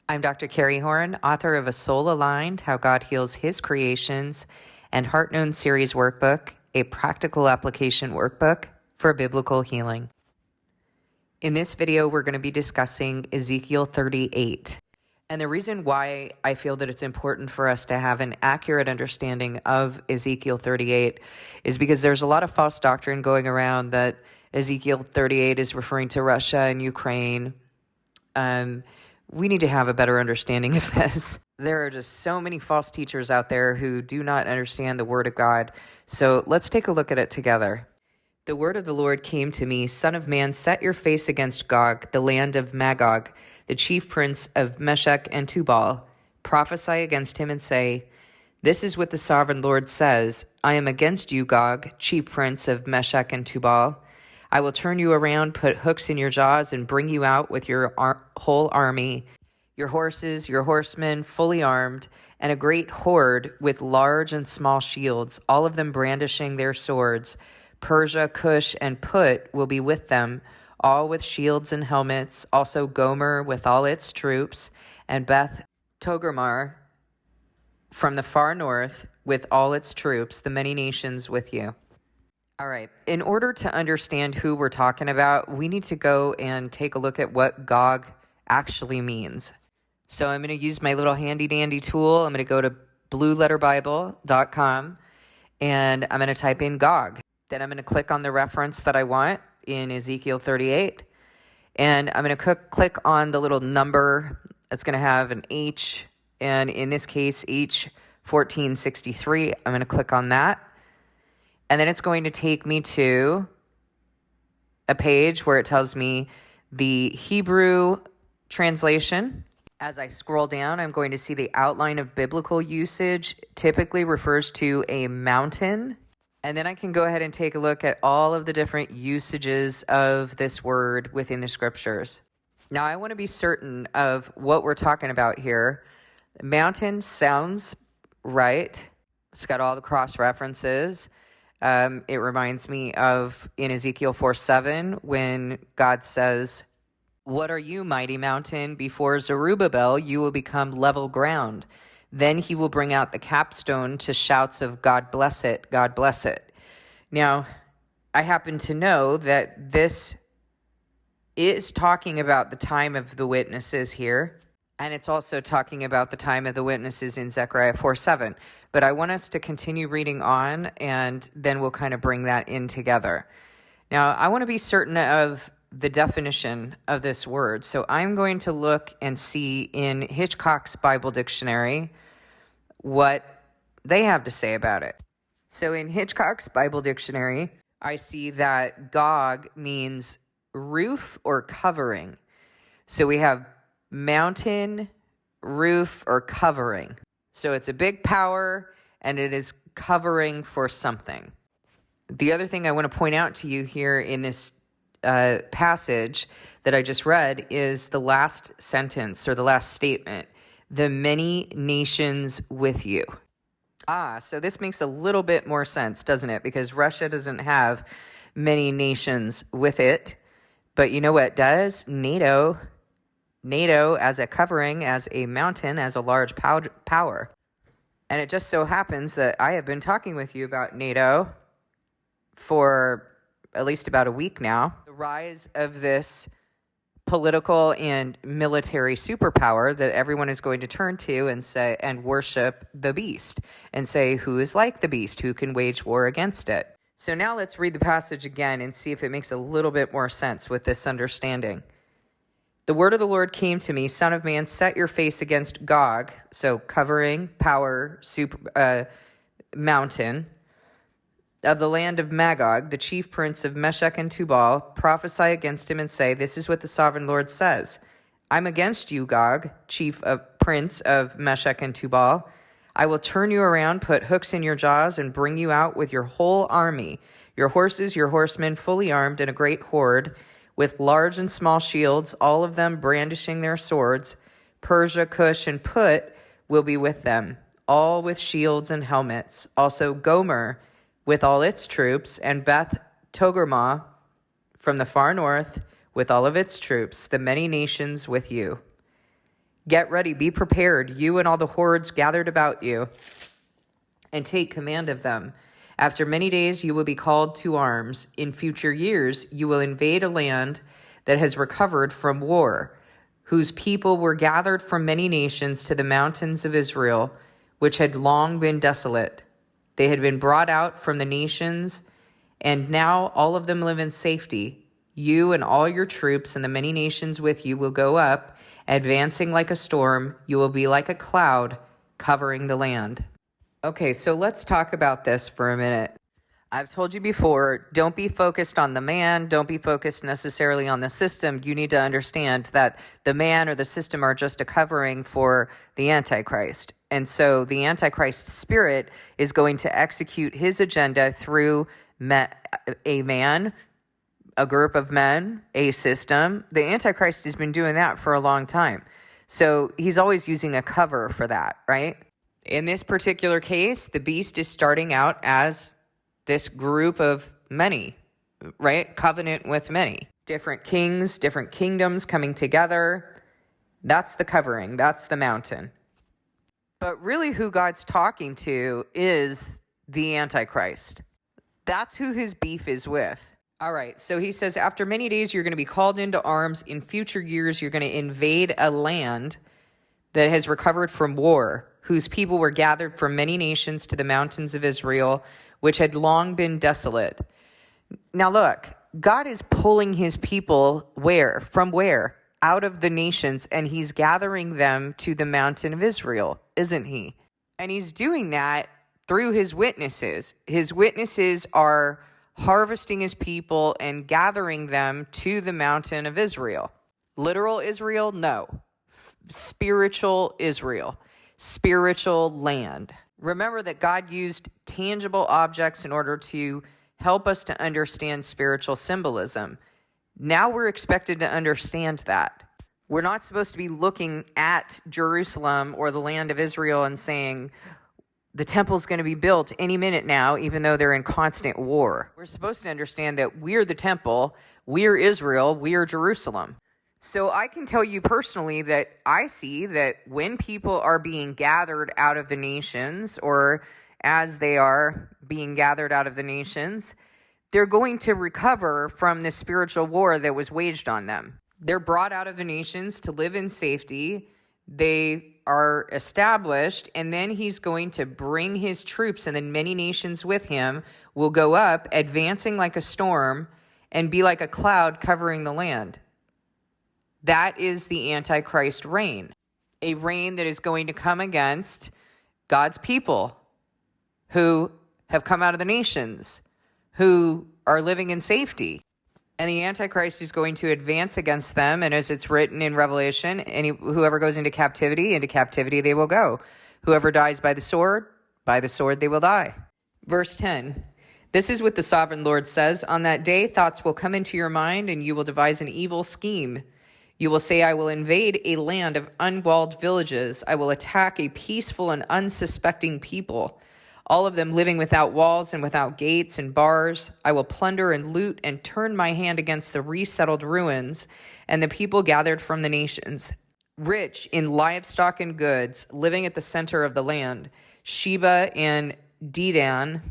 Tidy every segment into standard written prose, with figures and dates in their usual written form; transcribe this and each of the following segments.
I'm Dr. Carrie Horn, author of A Soul Aligned, How God Heals His Creations, and Heart Known Series Workbook, a practical application workbook for biblical healing. In this video, we're going to be discussing Ezekiel 38. And the reason why I feel that it's important for us to have an accurate understanding of Ezekiel 38 is because there's a lot of false doctrine going around that Ezekiel 38 is referring to Russia and Ukraine. We need to have a better understanding of this. There are just so many false teachers out there who do not understand the Word of God. So let's take a look at it together. The word of the Lord came to me, Son of man, set your face against Gog, the land of Magog, the chief prince of Meshech and Tubal. Prophesy against him and say, This is what the sovereign Lord says, I am against you, Gog, chief prince of Meshech and Tubal. I will turn you around, put hooks in your jaws, and bring you out with your whole army, your horses, your horsemen, fully armed, and a great horde with large and small shields, all of them brandishing their swords. Persia, Cush, and Put will be with them, all with shields and helmets, also Gomer with all its troops, and Beth Togarmah from the far north with all its troops, the many nations with you. All right, in order to understand who we're talking about, we need to go and take a look at what Gog actually means. So I'm going to use my little handy dandy tool. I'm going to go to blueletterbible.com and I'm going to type in Gog. Then I'm going to click on the reference that I want in Ezekiel 38. And I'm going to click on the little number that's going to have an H. And in this case, H1463. I'm going to click on that. And then it's going to take me to a page where it tells me the Hebrew translation. As I scroll down, I'm going to see the outline of biblical usage typically refers to a mountain. And then I can go ahead and take a look at all of the different usages of this word within the scriptures. Now, I want to be certain of what we're talking about here. Mountain sounds right. It's got all the cross references. It reminds me of in Ezekiel 4:7 when God says, What are you, mighty mountain? Before Zerubbabel, you will become level ground. Then he will bring out the capstone to shouts of God bless it, God bless it. Now, I happen to know that this is talking about the time of the witnesses here, and it's also talking about the time of the witnesses in Zechariah 4:7. But I want us to continue reading on, and then we'll kind of bring that in together. Now, I want to be certain of the definition of this word. So I'm going to look and see in Hitchcock's Bible Dictionary what they have to say about it. So in Hitchcock's Bible Dictionary, I see that Gog means roof or covering. So we have mountain, roof, or covering. So it's a big power, and it is covering for something. The other thing I want to point out to you here in this passage that I just read is the last sentence or the last statement, the many nations with you. So this makes a little bit more sense, doesn't it? Because Russia doesn't have many nations with it. But you know what does? NATO as a covering, as a mountain, as a large power. And it just so happens that I have been talking with you about NATO for at least about a week now. The rise of this political and military superpower that everyone is going to turn to and say and worship the beast and say, who is like the beast? Who can wage war against it? So now let's read the passage again and see if it makes a little bit more sense with this understanding. The word of the Lord came to me, Son of man, set your face against Gog, so covering, power, mountain, of the land of Magog, the chief prince of Meshech and Tubal. Prophesy against him and say, This is what the sovereign Lord says. I'm against you, Gog, prince of Meshech and Tubal. I will turn you around, put hooks in your jaws, and bring you out with your whole army, your horses, your horsemen, fully armed, and a great horde, with large and small shields, all of them brandishing their swords. Persia, Cush, and Put will be with them, all with shields and helmets. Also Gomer with all its troops, and Beth Togarmah from the far north with all of its troops, the many nations with you. Get ready, be prepared, you and all the hordes gathered about you, and take command of them. After many days you will be called to arms. In future years you will invade a land that has recovered from war, whose people were gathered from many nations to the mountains of Israel, which had long been desolate. They had been brought out from the nations, and now all of them live in safety. You and all your troops and the many nations with you will go up, advancing like a storm. You will be like a cloud covering the land. Okay, so let's talk about this for a minute. I've told you before, don't be focused on the man. Don't be focused necessarily on the system. You need to understand that the man or the system are just a covering for the Antichrist. And so the Antichrist spirit is going to execute his agenda through a man, a group of men, a system. The Antichrist has been doing that for a long time. So he's always using a cover for that, right? In this particular case, the beast is starting out as this group of many, right? Covenant with many. Different kings, different kingdoms coming together. That's the covering. That's the mountain. But really who God's talking to is the Antichrist. That's who his beef is with. All right, so he says, after many days you're going to be called into arms. In future years you're going to invade a land that has recovered from war, whose people were gathered from many nations to the mountains of Israel, which had long been desolate. Now look, God is pulling his people where? From where? Out of the nations, and he's gathering them to the mountain of Israel, isn't he? And he's doing that through his witnesses. His witnesses are harvesting his people and gathering them to the mountain of Israel. Literal Israel? No. Spiritual Israel. Spiritual land. Remember that God used tangible objects in order to help us to understand spiritual symbolism. Now we're expected to understand that. We're not supposed to be looking at Jerusalem or the land of Israel and saying, the temple's going to be built any minute now, even though they're in constant war. We're supposed to understand that we're the temple, we're Israel, we're Jerusalem. So I can tell you personally that I see that when people are being gathered out of the nations, or as they are being gathered out of the nations, they're going to recover from the spiritual war that was waged on them. They're brought out of the nations to live in safety. They are established, and then he's going to bring his troops, and then many nations with him will go up, advancing like a storm, and be like a cloud covering the land. That is the Antichrist reign, a reign that is going to come against God's people who have come out of the nations, who are living in safety. And the Antichrist is going to advance against them. And as it's written in Revelation, whoever goes into captivity they will go. Whoever dies by the sword they will die. Verse 10, this is what the sovereign Lord says. On that day, thoughts will come into your mind, and you will devise an evil scheme. You will say, I will invade a land of unwalled villages. I will attack a peaceful and unsuspecting people, all of them living without walls and without gates and bars. I will plunder and loot and turn my hand against the resettled ruins and the people gathered from the nations, rich in livestock and goods, living at the center of the land. Sheba and Dedan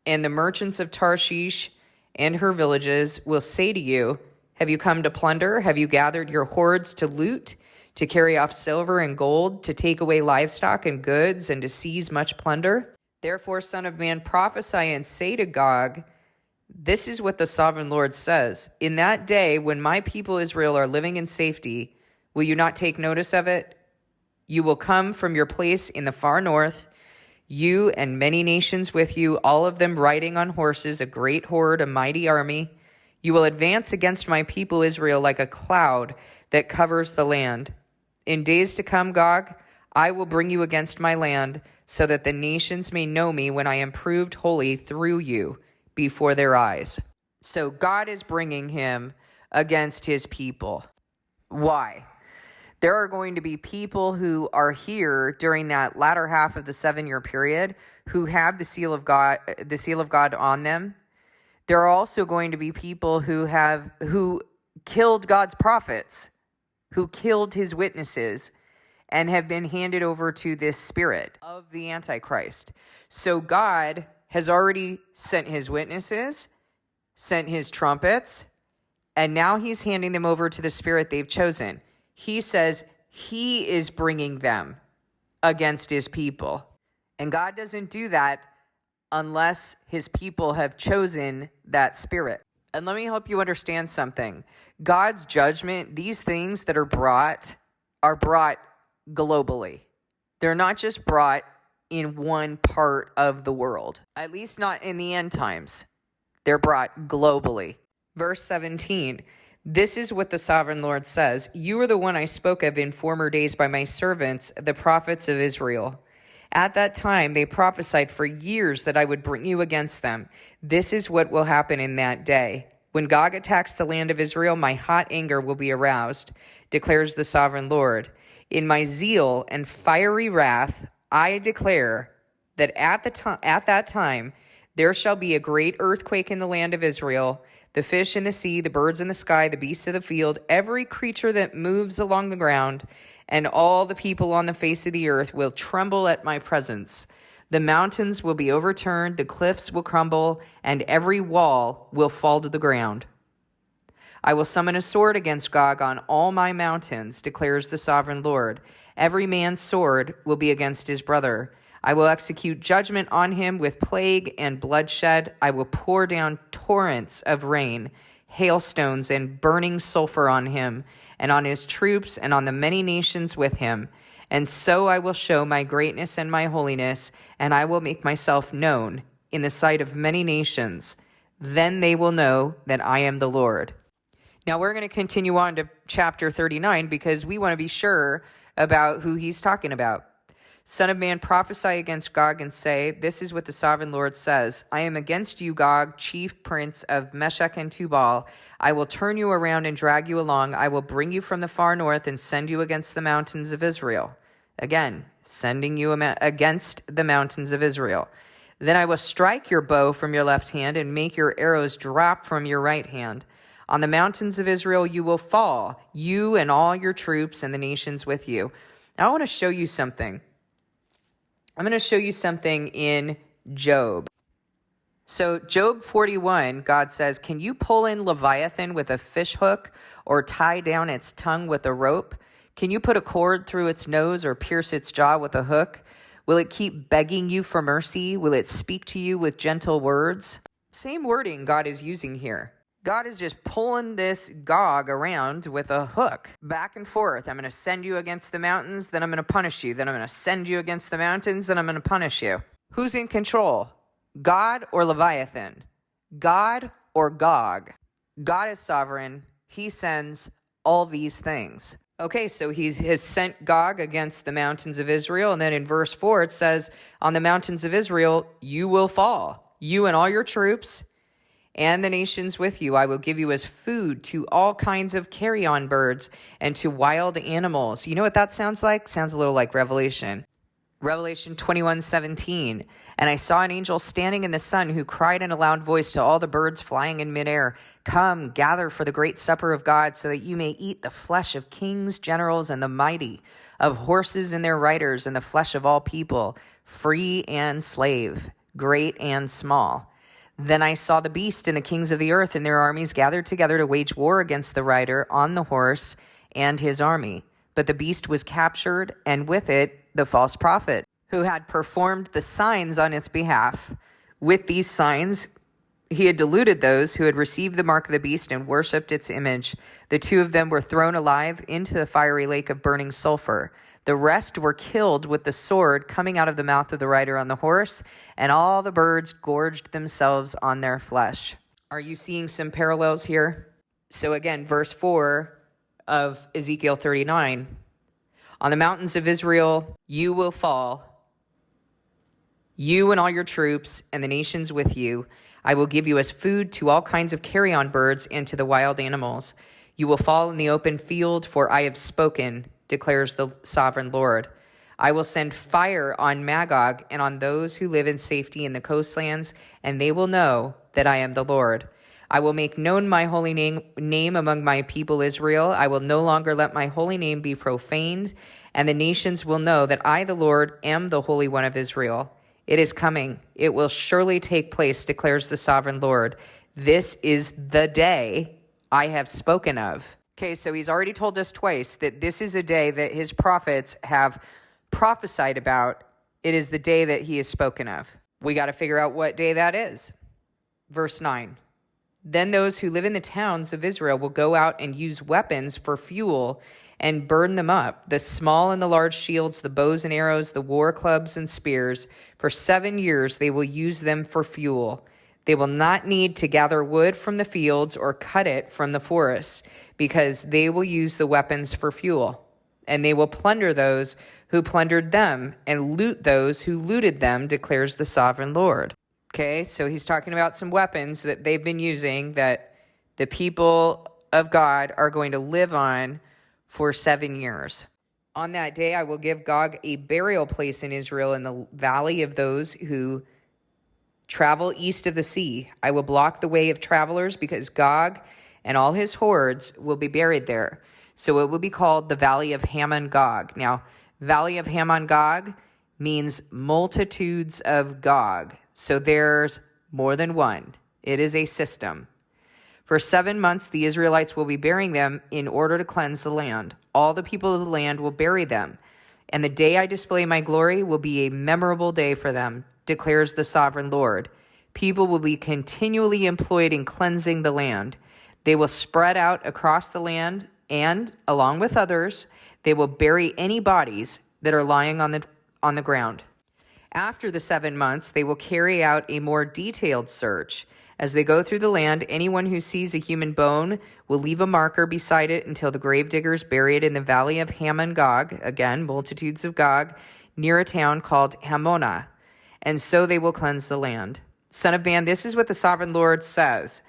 and the merchants of Tarshish and her villages will say to you, have you come to plunder? Have you gathered your hordes to loot, to carry off silver and gold, to take away livestock and goods, and to seize much plunder? Therefore, Son of Man, prophesy and say to Gog, this is what the sovereign Lord says. In that day, when my people Israel are living in safety, will you not take notice of it? You will come from your place in the far north, you and many nations with you, all of them riding on horses, a great horde, a mighty army. You will advance against my people Israel like a cloud that covers the land. In days to come, Gog, I will bring you against my land, so that the nations may know me when I am proved holy through you before their eyes. So God is bringing him against his people. Why? There are going to be people who are here during that latter half of the 7-year period who have the seal of God on them. There are also going to be people who killed God's prophets, who killed his witnesses, and have been handed over to this spirit of the Antichrist. So God has already sent his witnesses, sent his trumpets, and now he's handing them over to the spirit they've chosen. He says he is bringing them against his people. And God doesn't do that unless his people have chosen that spirit. And let me help you understand something. God's judgment, these things that are brought globally. They're not just brought in one part of the world, at least not in the end times. They're brought globally. Verse 17, this is what the sovereign Lord says. You are the one I spoke of in former days by my servants, the prophets of Israel. At that time, they prophesied for years that I would bring you against them. This is what will happen in that day. When Gog attacks the land of Israel, my hot anger will be aroused, declares the sovereign Lord. In my zeal and fiery wrath, I declare that at that time, there shall be a great earthquake in the land of Israel. The fish in the sea, the birds in the sky, the beasts of the field, every creature that moves along the ground, and all the people on the face of the earth will tremble at my presence. The mountains will be overturned, the cliffs will crumble, and every wall will fall to the ground. I will summon a sword against Gog on all my mountains, declares the sovereign Lord. Every man's sword will be against his brother. I will execute judgment on him with plague and bloodshed. I will pour down torrents of rain, hailstones, and burning sulfur on him, and on his troops, and on the many nations with him. And so I will show my greatness and my holiness, and I will make myself known in the sight of many nations. Then they will know that I am the Lord. Now we're going to continue on to chapter 39 because we want to be sure about who he's talking about. Son of man, prophesy against Gog and say, this is what the sovereign Lord says. I am against you, Gog, chief prince of Meshech and Tubal. I will turn you around and drag you along. I will bring you from the far north and send you against the mountains of Israel. Again, sending you against the mountains of Israel. Then I will strike your bow from your left hand and make your arrows drop from your right hand. On the mountains of Israel you will fall, you and all your troops and the nations with you. Now I want to show you something. I'm going to show you something in Job. So Job 41, God says, can you pull in Leviathan with a fish hook or tie down its tongue with a rope? Can you put a cord through its nose or pierce its jaw with a hook? Will it keep begging you for mercy? Will it speak to you with gentle words? Same wording God is using here. God is just pulling this Gog around with a hook, back and forth. I'm going to send you against the mountains, then I'm going to punish you. Then I'm going to send you against the mountains, then I'm going to punish you. Who's in control? God or Leviathan? God or Gog? God is sovereign. He sends all these things. Okay, so he has sent Gog against the mountains of Israel. And then in verse 4, it says, on the mountains of Israel, you will fall, you and all your troops, and the nations with you. I will give you as food to all kinds of carrion birds and to wild animals. You know what that sounds like? Sounds a little like Revelation. Revelation 21:17. And I saw an angel standing in the sun who cried in a loud voice to all the birds flying in midair, come, gather for the great supper of God, so that you may eat the flesh of kings, generals, and the mighty, of horses and their riders, and the flesh of all people, free and slave, great and small. Then I saw the beast and the kings of the earth and their armies gathered together to wage war against the rider on the horse and his army. But the beast was captured, and with it the false prophet, who had performed the signs on its behalf. With these signs, he had deluded those who had received the mark of the beast and worshipped its image. The two of them were thrown alive into the fiery lake of burning sulfur. The rest were killed with the sword coming out of the mouth of the rider on the horse, and all the birds gorged themselves on their flesh. Are you seeing some parallels here? So again, verse 4 of Ezekiel 39. On the mountains of Israel, you will fall, you and all your troops and the nations with you. I will give you as food to all kinds of carrion birds and to the wild animals. You will fall in the open field, for I have spoken, declares the sovereign Lord. I will send fire on Magog and on those who live in safety in the coastlands, and they will know that I am the Lord. I will make known my holy name among my people Israel. I will no longer let my holy name be profaned, and the nations will know that I, the Lord, am the Holy One of Israel. It is coming. It will surely take place, declares the sovereign Lord. This is the day I have spoken of. Okay, so he's already told us twice that this is a day that his prophets have prophesied about. It is the day that he has spoken of. We got to figure out what day that is. Verse 9. Then those who live in the towns of Israel will go out and use weapons for fuel and burn them up, the small and the large shields, the bows and arrows, the war clubs and spears. For 7 years they will use them for fuel. They will not need to gather wood from the fields or cut it from the forests, because they will use the weapons for fuel. And they will plunder those who plundered them and loot those who looted them, declares the sovereign Lord. Okay, so he's talking about some weapons that they've been using that the people of God are going to live on for 7 years. On that day, I will give Gog a burial place in Israel in the valley of those who travel east of the sea. I will block the way of travelers because Gog and all his hordes will be buried there. So it will be called the Valley of Hamon Gog. Now, Valley of Hamon Gog means multitudes of Gog. So there's more than one. It is a system. For 7 months, the Israelites will be burying them in order to cleanse the land. All the people of the land will bury them. And the day I display my glory will be a memorable day for them, declares the sovereign Lord. People will be continually employed in cleansing the land. They will spread out across the land, and, along with others, they will bury any bodies that are lying on the ground. After the 7 months, they will carry out a more detailed search. As they go through the land, anyone who sees a human bone will leave a marker beside it until the gravediggers bury it in the valley of Hamon Gog, again, multitudes of Gog, near a town called Hamona. And so they will cleanse the land. Son of man, this is what the sovereign Lord says.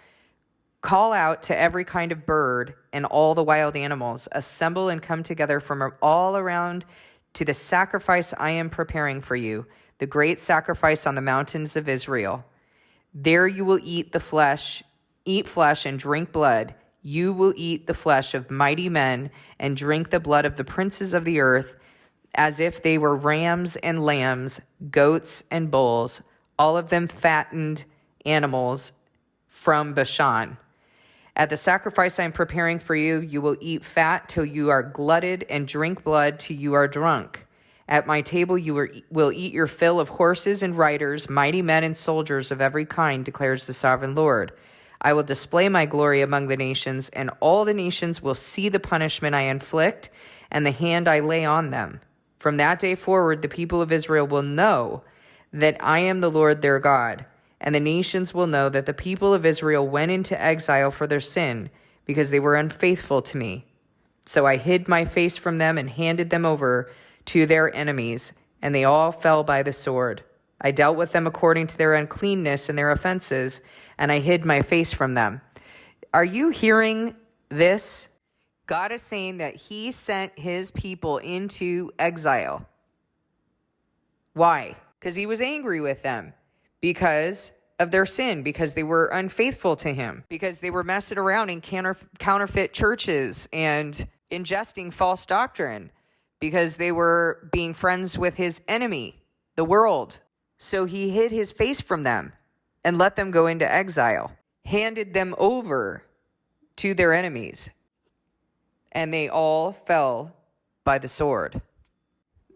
Call out to every kind of bird and all the wild animals. Assemble and come together from all around to the sacrifice I am preparing for you, the great sacrifice on the mountains of Israel. There you will eat flesh and drink blood. You will eat the flesh of mighty men and drink the blood of the princes of the earth, as if they were rams and lambs, goats and bulls, all of them fattened animals from Bashan. At the sacrifice I am preparing for you, you will eat fat till you are glutted and drink blood till you are drunk. At my table you will eat your fill of horses and riders, mighty men and soldiers of every kind, declares the sovereign Lord. I will display my glory among the nations, and all the nations will see the punishment I inflict and the hand I lay on them. From that day forward, the people of Israel will know that I am the Lord their God, and the nations will know that the people of Israel went into exile for their sin, because they were unfaithful to me. So I hid my face from them and handed them over to their enemies, and they all fell by the sword. I dealt with them according to their uncleanness and their offenses, and I hid my face from them. Are you hearing this? God is saying that he sent his people into exile. Why? Because he was angry with them, because of their sin, because they were unfaithful to him, because they were messing around in counterfeit churches and ingesting false doctrine, because they were being friends with his enemy, the world. So he hid his face from them and let them go into exile, handed them over to their enemies, and they all fell by the sword.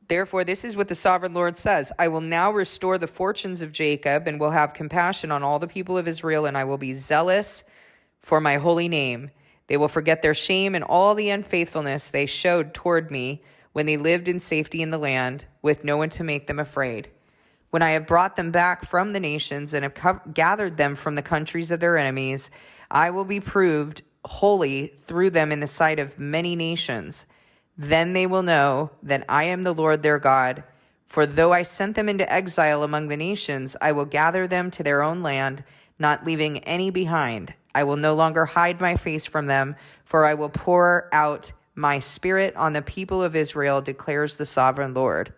Therefore, this is what the sovereign Lord says. I will now restore the fortunes of Jacob and will have compassion on all the people of Israel, and I will be zealous for my holy name. They will forget their shame and all the unfaithfulness they showed toward me when they lived in safety in the land with no one to make them afraid. When I have brought them back from the nations and have gathered them from the countries of their enemies, I will be proved holy through them in the sight of many nations. Then they will know that I am the Lord their God. For though I sent them into exile among the nations, I will gather them to their own land, not leaving any behind. I will no longer hide my face from them, for I will pour out my spirit on the people of Israel, declares the sovereign Lord.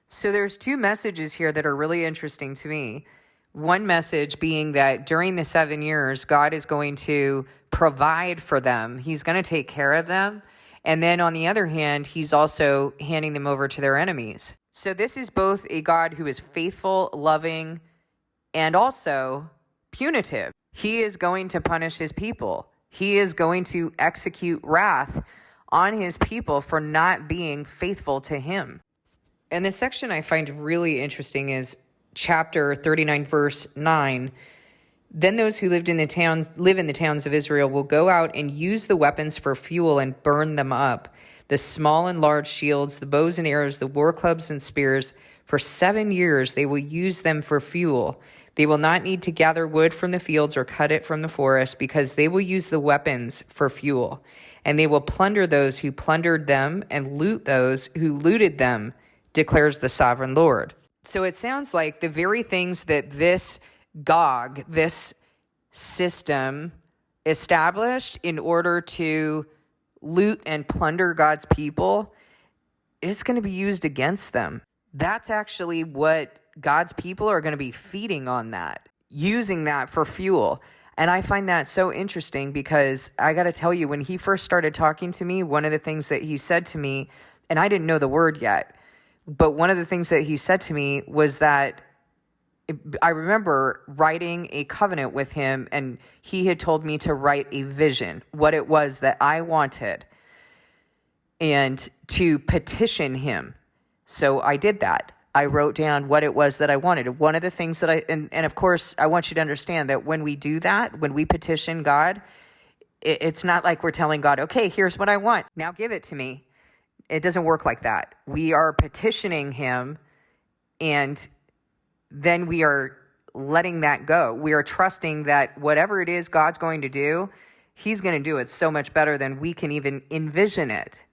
So there's two messages here that are really interesting to me. One message being that during the 7 years, God is going to provide for them. He's going to take care of them. And then on the other hand, he's also handing them over to their enemies. So this is both a God who is faithful, loving, and also punitive. He is going to punish his people. He is going to execute wrath on his people for not being faithful to him. And the section I find really interesting is chapter 39, verse 9. Then those who live in the towns of Israel will go out and use the weapons for fuel and burn them up, the small and large shields, the bows and arrows, the war clubs and spears. For 7 years they will use them for fuel. They will not need to gather wood from the fields or cut it from the forest, because they will use the weapons for fuel. And they will plunder those who plundered them and loot those who looted them, declares the sovereign Lord. So it sounds like the very things that this Gog, this system, established in order to loot and plunder God's people, is going to be used against them. That's actually what God's people are going to be feeding on, that, using that for fuel. And I find that so interesting, because I got to tell you, when he first started talking to me, one of the things that he said to me, and I didn't know the word yet, but one of the things that he said to me was that I remember writing a covenant with him, and he had told me to write a vision, what it was that I wanted, and to petition him. So I did that. I wrote down what it was that I wanted. One of the things that and of course, I want you to understand that when we do that, when we petition God, it's not like we're telling God, okay, here's what I want, now give it to me. It doesn't work like that. We are petitioning him, and then we are letting that go. We are trusting that whatever it is God's going to do, he's going to do it so much better than we can even envision it.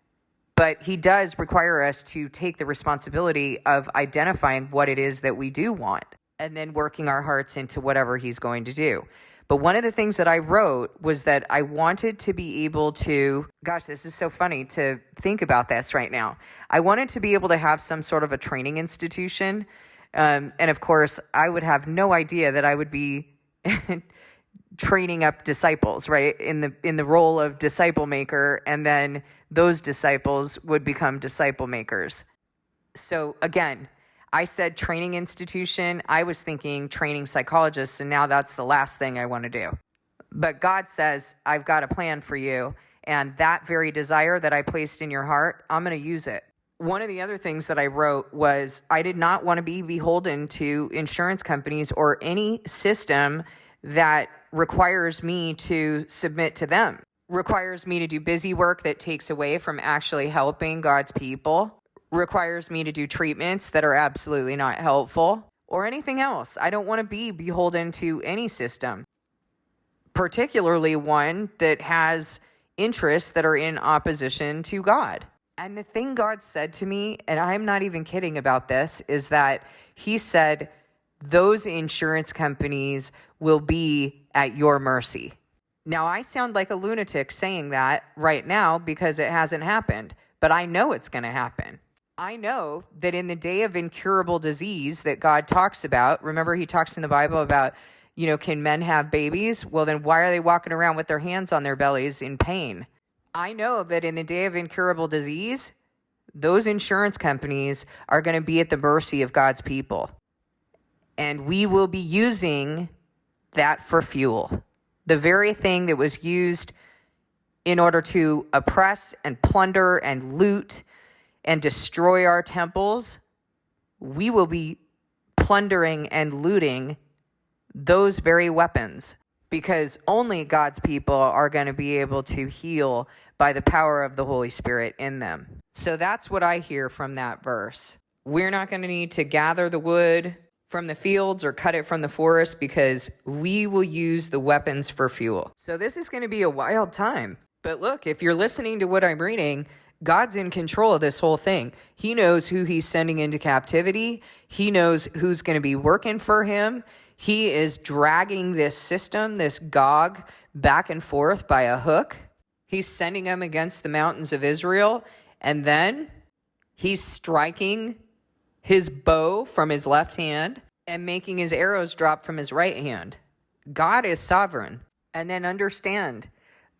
But he does require us to take the responsibility of identifying what it is that we do want, and then working our hearts into whatever he's going to do. But one of the things that I wrote was that I wanted to be able to, gosh, this is so funny to think about this right now. I wanted to be able to have some sort of a training institution. And of course, I would have no idea that I would be training up disciples, right? In the role of disciple maker, and then those disciples would become disciple makers. So again, I said training institution. I was thinking training psychologists, and now that's the last thing I want to do. But God says, I've got a plan for you, and that very desire that I placed in your heart, I'm going to use it. One of the other things that I wrote was I did not want to be beholden to insurance companies or any system that requires me to submit to them, requires me to do busy work that takes away from actually helping God's people, requires me to do treatments that are absolutely not helpful, or anything else. I don't want to be beholden to any system, particularly one that has interests that are in opposition to God. And the thing God said to me, and I'm not even kidding about this, is that he said, those insurance companies will be at your mercy. Now, I sound like a lunatic saying that right now because it hasn't happened, but I know it's going to happen. I know that in the day of incurable disease that God talks about, remember he talks in the Bible about, can men have babies? Well, then why are they walking around with their hands on their bellies in pain? I know that in the day of incurable disease, those insurance companies are going to be at the mercy of God's people. And we will be using that for fuel. The very thing that was used in order to oppress and plunder and loot and destroy our temples, we will be plundering and looting those very weapons, because only God's people are going to be able to heal by the power of the Holy Spirit in them. So that's what I hear from that verse. We're not going to need to gather the wood from the fields or cut it from the forest, because we will use the weapons for fuel. So this is going to be a wild time. But look, if you're listening to what I'm reading, God's in control of this whole thing. He knows who he's sending into captivity. He knows who's going to be working for him. He is dragging this system, this Gog, back and forth by a hook. He's sending them against the mountains of Israel. And then he's striking his bow from his left hand and making his arrows drop from his right hand. God is sovereign. And then understand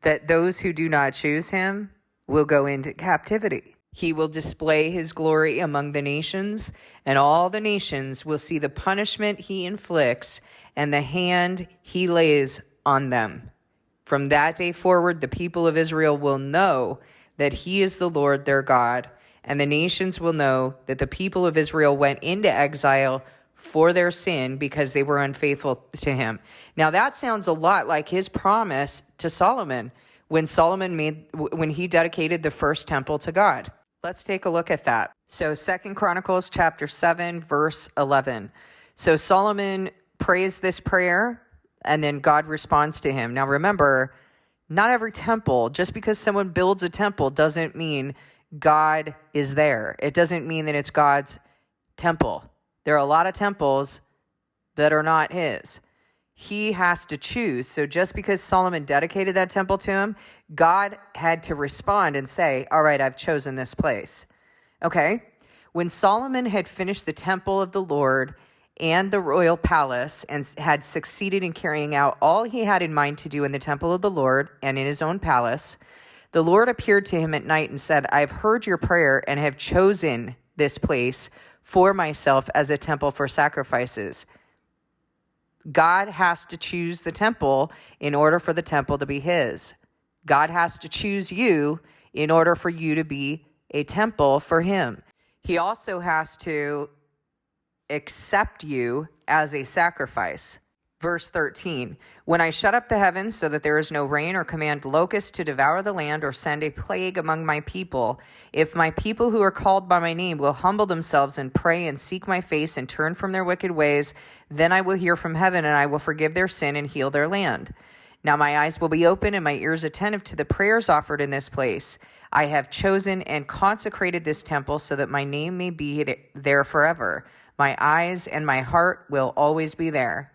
that those who do not choose him will go into captivity. He will display his glory among the nations, and all the nations will see the punishment he inflicts and the hand he lays on them. From that day forward, the people of Israel will know that he is the Lord their God, and the nations will know that the people of Israel went into exile for their sin because they were unfaithful to him. Now that sounds a lot like his promise to Solomon when he dedicated the first temple to God. Let's take a look at that. So 2 Chronicles chapter 7, verse 11. So Solomon prays this prayer, and then God responds to him. Now remember, not every temple, just because someone builds a temple doesn't mean God is there. It doesn't mean that it's God's temple. There are a lot of temples that are not his. He has to choose. So just because Solomon dedicated that temple to him, God had to respond and say, all right, I've chosen this place. Okay. When Solomon had finished the temple of the Lord and the royal palace and had succeeded in carrying out all he had in mind to do in the temple of the Lord and in his own palace, the Lord appeared to him at night and said, I've heard your prayer and have chosen this place for myself as a temple for sacrifices. God has to choose the temple in order for the temple to be his. God has to choose you in order for you to be a temple for him. He also has to accept you as a sacrifice. Verse 13, when I shut up the heavens so that there is no rain or command locusts to devour the land or send a plague among my people, if my people who are called by my name will humble themselves and pray and seek my face and turn from their wicked ways, then I will hear from heaven and I will forgive their sin and heal their land. Now my eyes will be open and my ears attentive to the prayers offered in this place. I have chosen and consecrated this temple so that my name may be there forever. My eyes and my heart will always be there.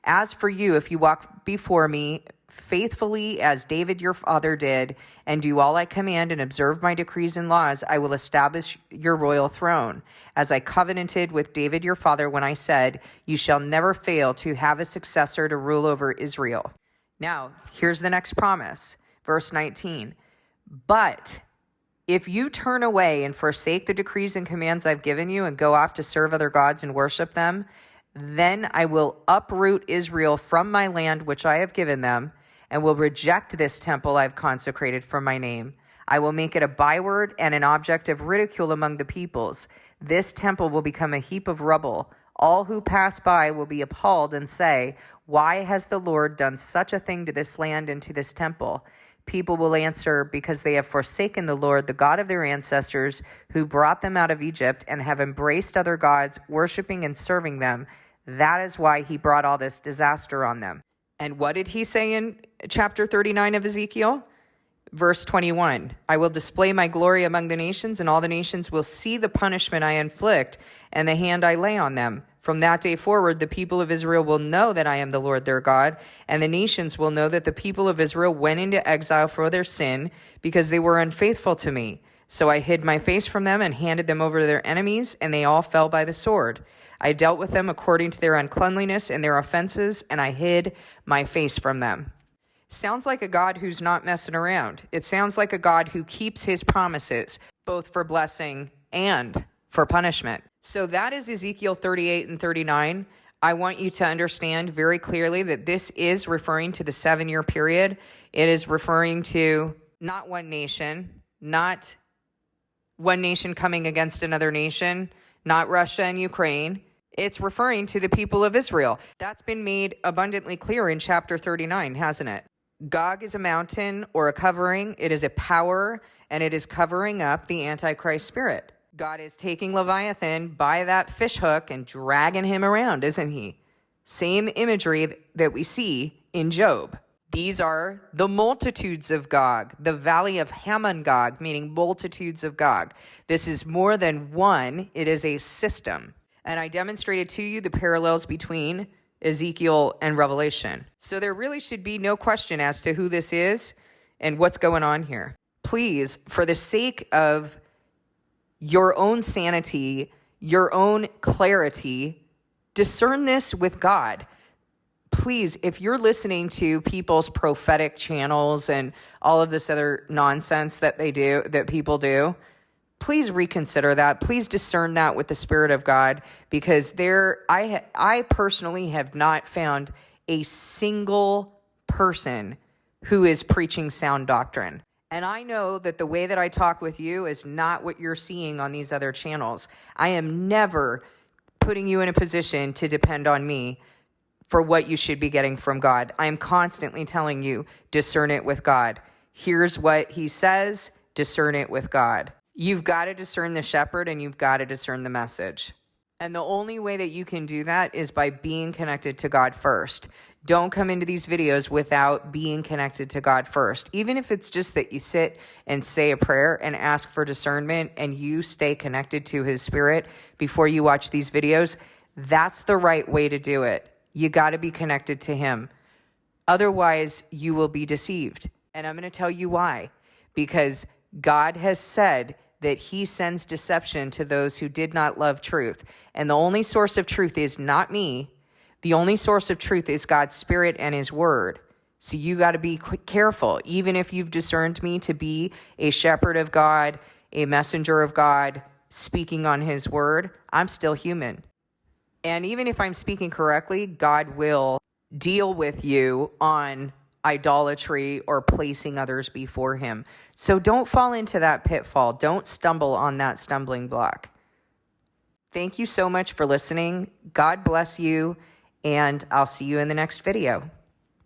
As for you, if you walk before me faithfully as David your father did, and do all I command and observe my decrees and laws, I will establish your royal throne. As I covenanted with David your father when I said, you shall never fail to have a successor to rule over Israel. Now, here's the next promise. Verse 19. But if you turn away and forsake the decrees and commands I've given you and go off to serve other gods and worship them, then I will uproot Israel from my land which I have given them, and will reject this temple I have consecrated for my name. I will make it a byword and an object of ridicule among the peoples. This temple will become a heap of rubble. All who pass by will be appalled and say, why has the Lord done such a thing to this land and to this temple? People will answer, because they have forsaken the Lord, the God of their ancestors, who brought them out of Egypt, and have embraced other gods, worshiping and serving them. That is why he brought all this disaster on them. And what did he say in chapter 39 of Ezekiel? Verse 21, I will display my glory among the nations, and all the nations will see the punishment I inflict and the hand I lay on them. From that day forward, the people of Israel will know that I am the Lord their God, and the nations will know that the people of Israel went into exile for their sin because they were unfaithful to me. So I hid my face from them and handed them over to their enemies, and they all fell by the sword. I dealt with them according to their uncleanliness and their offenses, and I hid my face from them. Sounds like a God who's not messing around. It sounds like a God who keeps his promises, both for blessing and for punishment. So that is Ezekiel 38 and 39. I want you to understand very clearly that this is referring to the 7-year period. It is referring to not one nation, not one nation coming against another nation, not Russia and Ukraine. It's referring to the people of Israel. That's been made abundantly clear in chapter 39, hasn't it? Gog is a mountain or a covering. It is a power, and it is covering up the Antichrist spirit. God is taking Leviathan by that fish hook and dragging him around, isn't he? Same imagery that we see in Job. These are the multitudes of Gog, the valley of Hamon-Gog, meaning multitudes of Gog. This is more than one. It is a system. And I demonstrated to you the parallels between Ezekiel and Revelation. So there really should be no question as to who this is and what's going on here. Please, for the sake of your own sanity, your own clarity, discern this with God. Please, if you're listening to people's prophetic channels and all of this other nonsense that people do, please reconsider that. Please discern that with the Spirit of God, because I personally have not found a single person who is preaching sound doctrine. And I know that the way that I talk with you is not what you're seeing on these other channels. I am never putting you in a position to depend on me for what you should be getting from God. I am constantly telling you, discern it with God. Here's what he says, discern it with God. You've got to discern the shepherd and you've got to discern the message. And the only way that you can do that is by being connected to God first. Don't come into these videos without being connected to God first. Even if it's just that you sit and say a prayer and ask for discernment and you stay connected to his Spirit before you watch these videos, that's the right way to do it. You got to be connected to him. Otherwise, you will be deceived. And I'm going to tell you why. Because God has said that he sends deception to those who did not love truth. And the only source of truth is not me. The only source of truth is God's Spirit and his word. So you got to be careful. Even if you've discerned me to be a shepherd of God, a messenger of God, speaking on his word, I'm still human. And even if I'm speaking correctly, God will deal with you on idolatry or placing others before him. So don't fall into that pitfall. Don't stumble on that stumbling block. Thank you so much for listening. God bless you, and I'll see you in the next video.